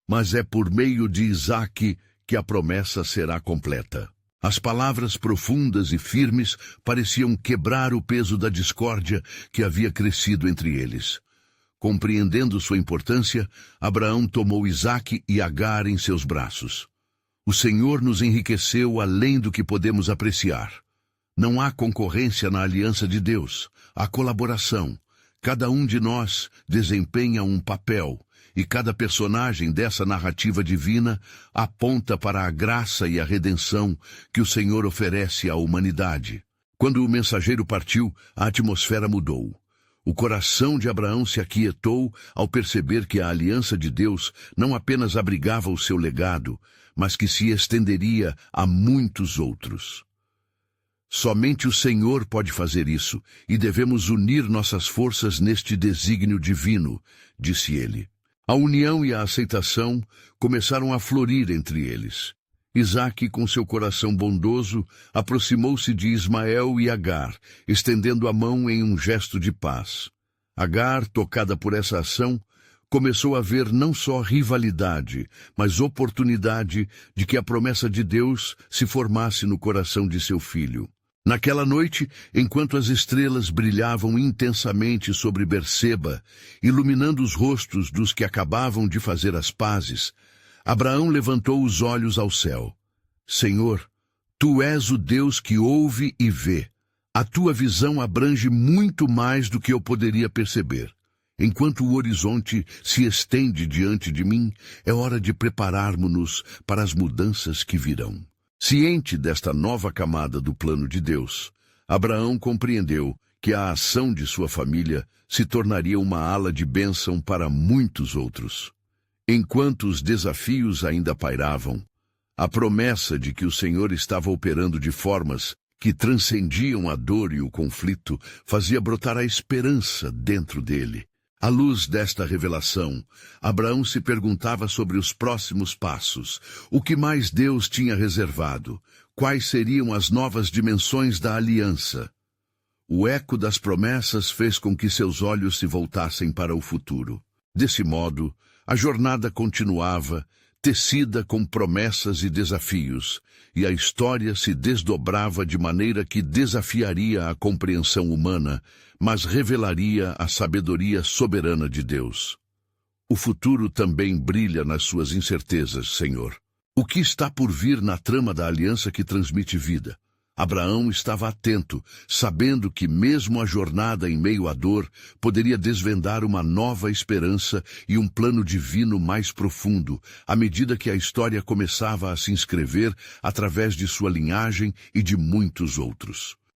mas é por meio de Isaque que a promessa será completa. As palavras profundas e firmes pareciam quebrar o peso da discórdia que havia crescido entre eles. Compreendendo sua importância, Abraão tomou Isaque e Agar em seus braços. O Senhor nos enriqueceu além do que podemos apreciar. Não há concorrência na aliança de Deus, há colaboração. Cada um de nós desempenha um papel, e cada personagem dessa narrativa divina aponta para a graça e a redenção que o Senhor oferece à humanidade. Quando o mensageiro partiu, a atmosfera mudou. O coração de Abraão se aquietou ao perceber que a aliança de Deus não apenas abrigava o seu legado, mas que se estenderia a muitos outros. Somente o Senhor pode fazer isso, e devemos unir nossas forças neste desígnio divino, disse ele. A união e a aceitação começaram a florir entre eles. Isaque, com seu coração bondoso, aproximou-se de Ismael e Agar, estendendo a mão em um gesto de paz. Agar, tocada por essa ação, começou a ver não só rivalidade, mas oportunidade de que a promessa de Deus se formasse no coração de seu filho. Naquela noite, enquanto as estrelas brilhavam intensamente sobre Berseba, iluminando os rostos dos que acabavam de fazer as pazes, Abraão levantou os olhos ao céu. Senhor, Tu és o Deus que ouve e vê. A Tua visão abrange muito mais do que eu poderia perceber. Enquanto o horizonte se estende diante de mim, é hora de prepararmos-nos para as mudanças que virão. Ciente desta nova camada do plano de Deus, Abraão compreendeu que a ação de sua família se tornaria uma ala de bênção para muitos outros. Enquanto os desafios ainda pairavam, a promessa de que o Senhor estava operando de formas que transcendiam a dor e o conflito fazia brotar a esperança dentro dele. À luz desta revelação, Abraão se perguntava sobre os próximos passos. O que mais Deus tinha reservado? Quais seriam as novas dimensões da aliança? O eco das promessas fez com que seus olhos se voltassem para o futuro. Desse modo, a jornada continuava, tecida com promessas e desafios, e a história se desdobrava de maneira que desafiaria a compreensão humana, mas revelaria a sabedoria soberana de Deus. O futuro também brilha nas suas incertezas, Senhor. O que está por vir na trama da aliança que transmite vida? Abraão estava atento, sabendo que mesmo a jornada em meio à dor poderia desvendar uma nova esperança e um plano divino mais profundo, à medida que a história começava a se inscrever através de sua linhagem e de muitos outros.